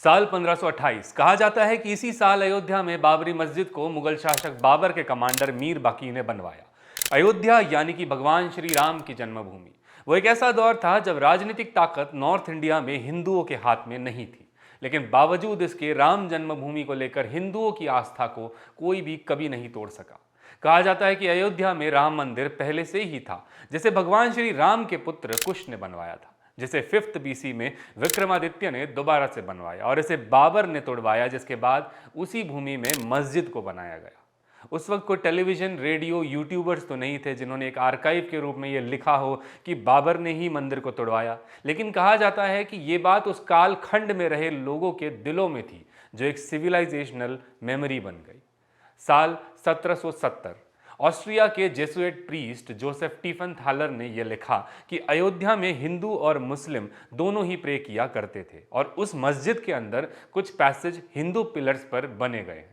साल 1528 कहा जाता है कि इसी साल अयोध्या में बाबरी मस्जिद को मुगल शासक बाबर के कमांडर मीर बाकी ने बनवाया। अयोध्या यानी कि भगवान श्री राम की जन्मभूमि। वो एक ऐसा दौर था जब राजनीतिक ताकत नॉर्थ इंडिया में हिंदुओं के हाथ में नहीं थी, लेकिन बावजूद इसके राम जन्मभूमि को लेकर हिंदुओं की आस्था को कोई भी कभी नहीं तोड़ सका। कहा जाता है कि अयोध्या में राम मंदिर पहले से ही था, जिसे भगवान श्री राम के पुत्र कुश ने बनवाया था, जिसे 5th BC में विक्रमादित्य ने दोबारा से बनवाया और इसे बाबर ने तोड़वाया, जिसके बाद उसी भूमि में मस्जिद को बनाया गया। उस वक्त कोई टेलीविजन, रेडियो, यूट्यूबर्स तो नहीं थे जिन्होंने एक आर्काइव के रूप में ये लिखा हो कि बाबर ने ही मंदिर को तोड़वाया, लेकिन कहा जाता है कि ये बात उस काल खंड में रहे लोगों के दिलों में थी, जो एक सिविलाइजेशनल मेमोरी बन गई। साल 1770 ऑस्ट्रिया के जेसुएट प्रीस्ट जोसेफ टीफन थालर ने यह लिखा कि अयोध्या में हिंदू और मुस्लिम दोनों ही प्रे किया करते थे और उस मस्जिद के अंदर कुछ पैसेज हिंदू पिलर्स पर बने गए हैं।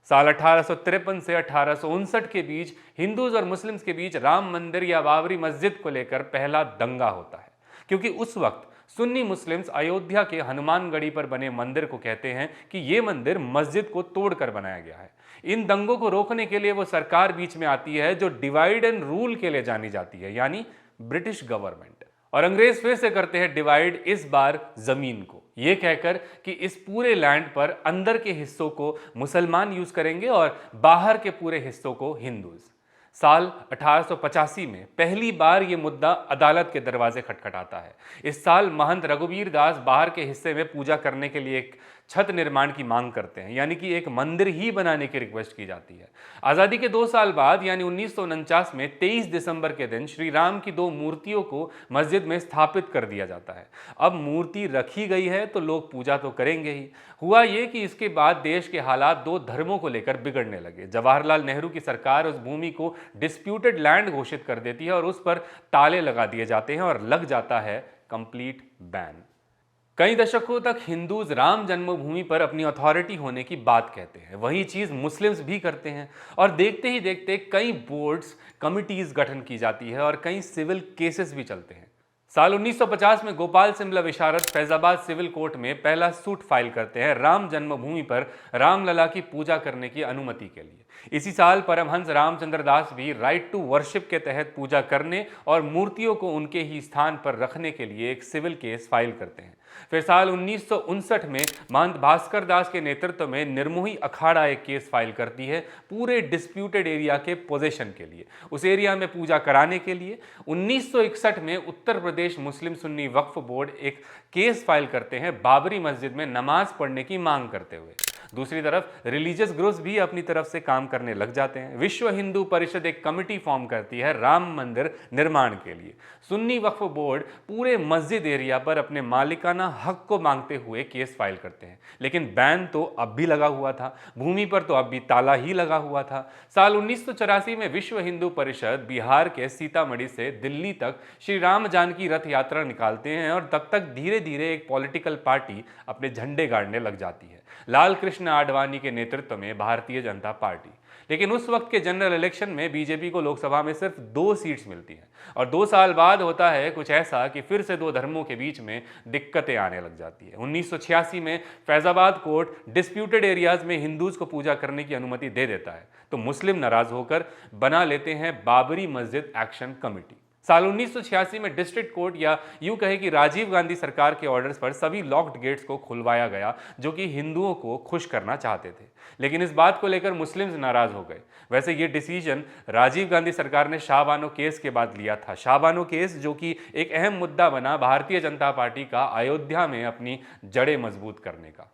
साल 1853 से 1859 के बीच हिंदूज और मुस्लिम्स के बीच राम मंदिर या बाबरी मस्जिद को लेकर पहला दंगा होता है, क्योंकि उस वक्त सुन्नी मुस्लिम्स अयोध्या के हनुमानगढ़ी पर बने मंदिर को कहते हैं कि ये मंदिर मस्जिद को तोड़कर बनाया गया है। इन दंगों को रोकने के लिए वो सरकार बीच में आती है जो डिवाइड एंड रूल के लिए जानी जाती है, यानी ब्रिटिश गवर्नमेंट। और अंग्रेज फिर से करते हैं डिवाइड, इस बार जमीन को, ये कहकर कि इस पूरे लैंड पर अंदर के हिस्सों को मुसलमान यूज करेंगे और बाहर के पूरे हिस्सों को हिंदूज। साल 1885 में पहली बार यह मुद्दा अदालत के दरवाजे खटखटाता है। इस साल महंत रघुवीर दास बाहर के हिस्से में पूजा करने के लिए एक छत निर्माण की मांग करते हैं, यानी कि एक मंदिर ही बनाने की रिक्वेस्ट की जाती है। आज़ादी के 2 साल बाद यानी 1949 में 23 दिसंबर के दिन श्री राम की 2 मूर्तियों को मस्जिद में स्थापित कर दिया जाता है। अब मूर्ति रखी गई है तो लोग पूजा तो करेंगे ही। हुआ ये कि इसके बाद देश के हालात 2 धर्मों को लेकर बिगड़ने लगे। जवाहरलाल नेहरू की सरकार उस भूमि को डिस्प्यूटेड लैंड घोषित कर देती है और उस पर ताले लगा दिए जाते हैं और लग जाता है कंप्लीट बैन। कई दशकों तक हिंदूज राम जन्मभूमि पर अपनी अथॉरिटी होने की बात कहते हैं, वही चीज मुस्लिम्स भी करते हैं और देखते ही देखते कई बोर्ड्स, कमिटीज गठन की जाती है और कई सिविल केसेस भी चलते हैं। साल 1950 में गोपाल सिमला विशारद फैजाबाद सिविल कोर्ट में पहला सूट फाइल करते हैं राम जन्मभूमि पर रामलला की पूजा करने की अनुमति के लिए। इसी साल परमहंस रामचंद्र दास भी राइट टू वर्शिप के तहत पूजा करने और मूर्तियों को उनके ही स्थान पर रखने के लिए एक सिविल केस फाइल करते हैं। फिर साल 1959 में महंत भास्कर दास के नेतृत्व में निर्मोही अखाड़ा एक केस फाइल करती है पूरे डिस्प्यूटेड एरिया के पोजेशन के लिए, उस एरिया में पूजा कराने के लिए। 1961 में उत्तर प्रदेश मुस्लिम सुन्नी वक्फ बोर्ड एक केस फाइल करते हैं बाबरी मस्जिद में नमाज पढ़ने की मांग करते हुए। दूसरी तरफ रिलीजियस ग्रुप्स भी अपनी तरफ से काम करने लग जाते हैं। विश्व हिंदू परिषद एक कमिटी फॉर्म करती है राम मंदिर निर्माण के लिए। सुन्नी वक्फ बोर्ड पूरे मस्जिद एरिया पर अपने मालिकाना हक को मांगते हुए केस फाइल करते हैं, लेकिन बैन तो अब भी लगा हुआ था, भूमि पर तो अब भी ताला ही लगा हुआ था। साल 1984 में विश्व हिंदू परिषद बिहार के सीतामढ़ी से दिल्ली तक श्री राम जानकी रथ यात्रा निकालते हैं और तब तक धीरे धीरे एक पॉलिटिकल पार्टी अपने झंडे गाड़ने लग जाती है, लाल कृष्ण आडवाणी के नेतृत्व में भारतीय जनता पार्टी। लेकिन उस वक्त के जनरल इलेक्शन में बीजेपी को लोकसभा में सिर्फ 2 सीट्स मिलती हैं और 2 साल बाद होता है कुछ ऐसा कि फिर से 2 धर्मों के बीच में दिक्कतें आने लग जाती है। 1986 में फैजाबाद कोर्ट डिस्प्यूटेड एरियाज में हिंदूज को पूजा करने की अनुमति दे देता है, तो मुस्लिम नाराज होकर बना लेते हैं बाबरी मस्जिद एक्शन कमेटी। साल 1986 में डिस्ट्रिक्ट कोर्ट या यूं कहे कि राजीव गांधी सरकार के ऑर्डर्स पर सभी लॉक्ड गेट्स को खुलवाया गया, जो कि हिंदुओं को खुश करना चाहते थे। लेकिन इस बात को लेकर मुस्लिम्स नाराज हो गए। वैसे ये डिसीजन राजीव गांधी सरकार ने शाहबानो केस के बाद लिया था। शाहबानो केस जो कि एक अहम मुद्दा बना भारतीय जनता पार्टी का अयोध्या में अपनी जड़ें मजबूत करने का।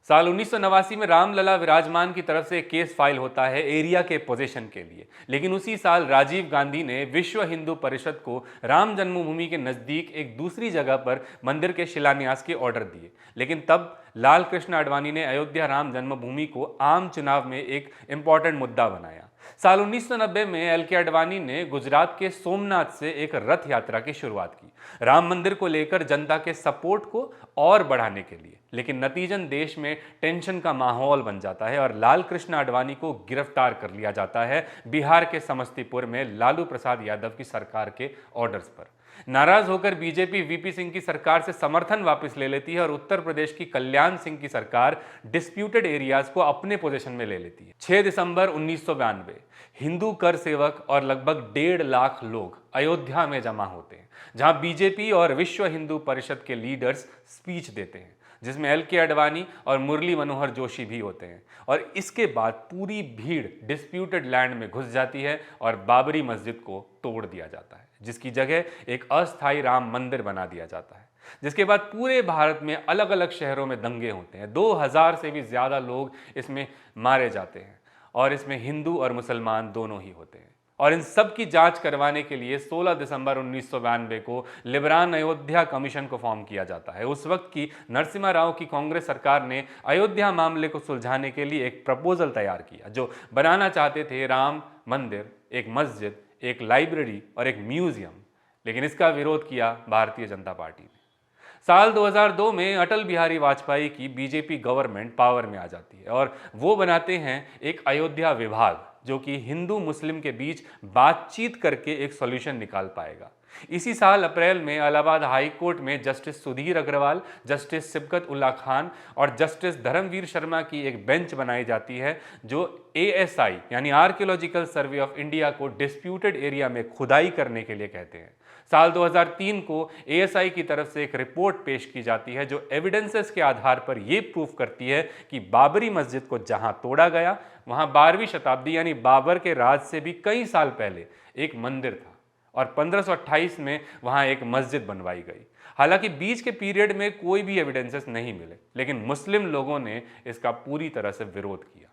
साल 1989 में रामलला विराजमान की तरफ से एक केस फाइल होता है एरिया के पोजीशन के लिए, लेकिन उसी साल राजीव गांधी ने विश्व हिंदू परिषद को राम जन्मभूमि के नज़दीक एक दूसरी जगह पर मंदिर के शिलान्यास के ऑर्डर दिए। लेकिन तब लाल कृष्ण आडवाणी ने अयोध्या राम जन्मभूमि को आम चुनाव में एक इंपॉर्टेंट मुद्दा बनाया। साल 1990 में एल.के. आडवाणी ने गुजरात के सोमनाथ से एक रथ यात्रा की शुरुआत की, राम मंदिर को लेकर जनता के सपोर्ट को और बढ़ाने के लिए। लेकिन नतीजन देश में टेंशन का माहौल बन जाता है और लाल कृष्ण आडवाणी को गिरफ्तार कर लिया जाता है बिहार के समस्तीपुर में लालू प्रसाद यादव की सरकार के ऑर्डर्स पर। नाराज होकर बीजेपी वीपी सिंह की सरकार से समर्थन वापस ले लेती है और उत्तर प्रदेश की कल्याण सिंह की सरकार डिस्प्यूटेड एरियाज को अपने पोजीशन में ले लेती है। 6 दिसंबर 1992 हिंदू कर सेवक और लगभग 1.5 लाख लोग अयोध्या में जमा होते हैं, जहां बीजेपी और विश्व हिंदू परिषद के लीडर्स स्पीच देते हैं, जिसमें एल.के. आडवाणी और मुरली मनोहर जोशी भी होते हैं। और इसके बाद पूरी भीड़ डिस्प्यूटेड लैंड में घुस जाती है और बाबरी मस्जिद को तोड़ दिया जाता है, जिसकी जगह एक अस्थायी राम मंदिर बना दिया जाता है। जिसके बाद पूरे भारत में अलग अलग शहरों में दंगे होते हैं। 2000 से भी ज़्यादा लोग इसमें मारे जाते हैं और इसमें हिंदू और मुसलमान दोनों ही होते हैं। और इन सब की जांच करवाने के लिए 16 दिसंबर 1992 को लिबरान अयोध्या कमीशन को फॉर्म किया जाता है। उस वक्त की नरसिम्हा राव की कांग्रेस सरकार ने अयोध्या मामले को सुलझाने के लिए एक प्रपोजल तैयार किया, जो बनाना चाहते थे राम मंदिर, एक मस्जिद, एक लाइब्रेरी और एक म्यूजियम। लेकिन इसका विरोध किया भारतीय जनता पार्टी ने। साल 2002 में अटल बिहारी वाजपेयी की बीजेपी गवर्नमेंट पावर में आ जाती है और वो बनाते हैं एक अयोध्या विभाग, जो कि हिंदू मुस्लिम के बीच बातचीत करके एक सॉल्यूशन निकाल पाएगा। इसी साल अप्रैल में इलाहाबाद हाई कोर्ट में जस्टिस सुधीर अग्रवाल, जस्टिस सिबकत उल्ला खान और जस्टिस धर्मवीर शर्मा की एक बेंच बनाई जाती है, जो ASI यानी आर्कियोलॉजिकल सर्वे ऑफ इंडिया को डिस्प्यूटेड एरिया में खुदाई करने के लिए कहते हैं। साल 2003 को ASI की तरफ से एक रिपोर्ट पेश की जाती है, जो एविडेंसेस के आधार पर यह प्रूफ करती है कि बाबरी मस्जिद को जहां तोड़ा गया वहां 12वीं शताब्दी यानी बाबर के राज से भी कई साल पहले एक मंदिर था और 1528 में वहां एक मस्जिद बनवाई गई। हालांकि बीच के पीरियड में कोई भी एविडेंसेस नहीं मिले, लेकिन मुस्लिम लोगों ने इसका पूरी तरह से विरोध किया।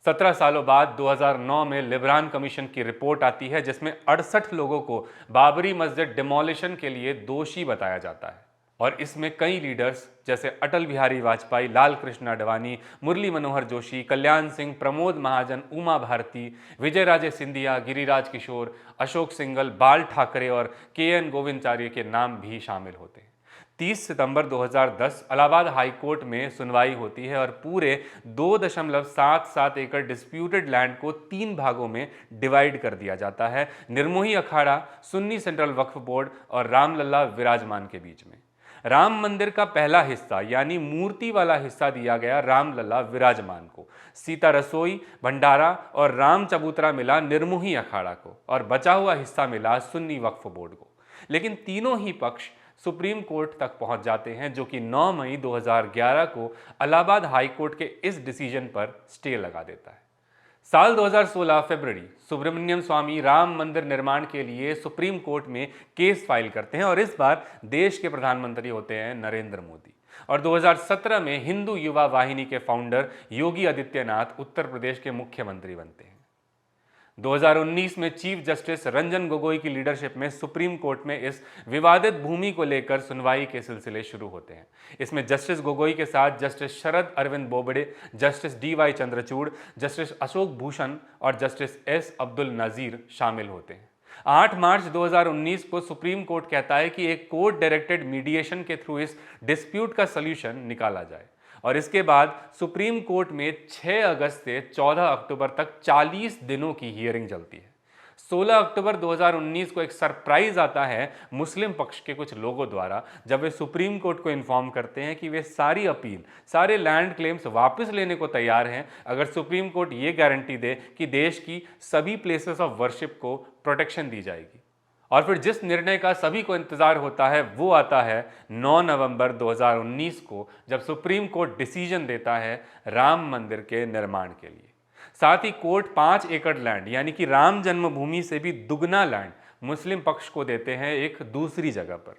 17 सालों बाद 2009 में लिबरान कमीशन की रिपोर्ट आती है, जिसमें 68 लोगों को बाबरी मस्जिद डिमोलिशन के लिए दोषी बताया जाता है। और इसमें कई लीडर्स जैसे अटल बिहारी वाजपेयी, लाल कृष्ण आडवाणी, मुरली मनोहर जोशी, कल्याण सिंह, प्रमोद महाजन, उमा भारती, विजय राजे सिंधिया, गिरिराज किशोर, अशोक सिंघल, बाल ठाकरे और KN गोविंदाचार्य के नाम भी शामिल होते हैं। 30 सितंबर 2010 इलाहाबाद हाई कोर्ट में सुनवाई होती है और पूरे 2.77 एकड़ डिस्प्यूटेड लैंड को 3 भागों में डिवाइड कर दिया जाता है, निर्मोही अखाड़ा, सुन्नी सेंट्रल वक्फ बोर्ड और रामलला विराजमान के बीच में। राम मंदिर का पहला हिस्सा यानी मूर्ति वाला हिस्सा दिया गया रामलला विराजमान को, सीता रसोई, भंडारा और राम चबूतरा मिला निर्मोही अखाड़ा को और बचा हुआ हिस्सा मिला सुन्नी वक्फ बोर्ड को। लेकिन तीनों ही पक्ष सुप्रीम कोर्ट तक पहुंच जाते हैं, जो कि 9 मई 2011 को इलाहाबाद हाई कोर्ट के इस डिसीजन पर स्टे लगा देता है। साल 2016 फरवरी सुब्रमण्यम स्वामी राम मंदिर निर्माण के लिए सुप्रीम कोर्ट में केस फाइल करते हैं और इस बार देश के प्रधानमंत्री होते हैं नरेंद्र मोदी। और 2017 में हिंदू युवा वाहिनी के फाउंडर योगी आदित्यनाथ उत्तर प्रदेश के मुख्यमंत्री बनते हैं। 2019 में चीफ जस्टिस रंजन गोगोई की लीडरशिप में सुप्रीम कोर्ट में इस विवादित भूमि को लेकर सुनवाई के सिलसिले शुरू होते हैं। इसमें जस्टिस गोगोई के साथ justice Sharad Arvind Bobde, justice DY Chandrachud, justice Ashok Bhushan और जस्टिस S अब्दुल नज़ीर शामिल होते हैं। 8 मार्च 2019 को सुप्रीम कोर्ट कहता है कि एक कोर्ट डायरेक्टेड मीडिएशन के थ्रू इस डिस्प्यूट का सॉल्यूशन निकाला जाए और इसके बाद सुप्रीम कोर्ट में 6 अगस्त से 14 अक्टूबर तक 40 दिनों की हियरिंग चलती है। 16 अक्टूबर 2019 को एक सरप्राइज आता है मुस्लिम पक्ष के कुछ लोगों द्वारा, जब वे सुप्रीम कोर्ट को इन्फॉर्म करते हैं कि वे सारी अपील, सारे लैंड क्लेम्स वापस लेने को तैयार हैं अगर सुप्रीम कोर्ट ये गारंटी दे कि देश की सभी प्लेसेस ऑफ वर्शिप को प्रोटेक्शन दी जाएगी। और फिर जिस निर्णय का सभी को इंतजार होता है वो आता है 9 नवंबर 2019 को, जब सुप्रीम कोर्ट डिसीजन देता है राम मंदिर के निर्माण के लिए। साथ ही कोर्ट 5 एकड़ लैंड यानी कि राम जन्मभूमि से भी दुगना लैंड मुस्लिम पक्ष को देते हैं एक दूसरी जगह पर।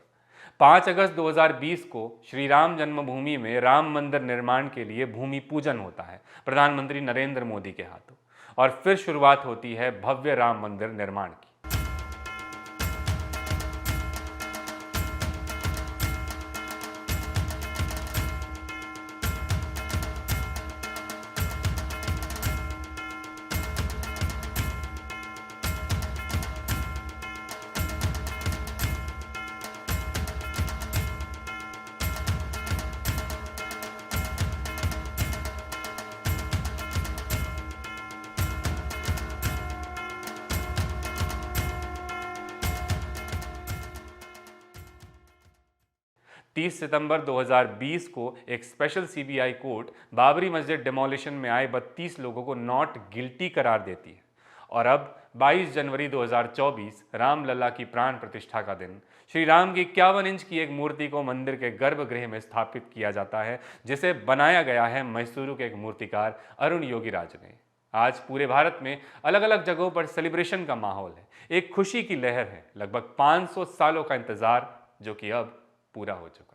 5 अगस्त 2020 को श्री राम जन्मभूमि में राम मंदिर निर्माण के लिए भूमि पूजन होता है प्रधानमंत्री नरेंद्र मोदी के हाथों, और फिर शुरुआत होती है भव्य राम मंदिर निर्माण की। 30 सितंबर 2020 को एक स्पेशल सीबीआई कोर्ट बाबरी मस्जिद डिमोलिशन में आए 32 लोगों को नॉट गिल्टी करार देती है। और अब 22 जनवरी 2024 रामलला की प्राण प्रतिष्ठा का दिन, श्री राम की 51 इंच की एक मूर्ति को मंदिर के गर्भगृह में स्थापित किया जाता है, जिसे बनाया गया है मैसूरू के एक मूर्तिकार अरुण योगीराज ने। आज पूरे भारत में अलग अलग जगहों पर सेलिब्रेशन का माहौल है, एक खुशी की लहर है। लगभग 500 सालों का इंतजार जो कि अब पूरा हो चुका है।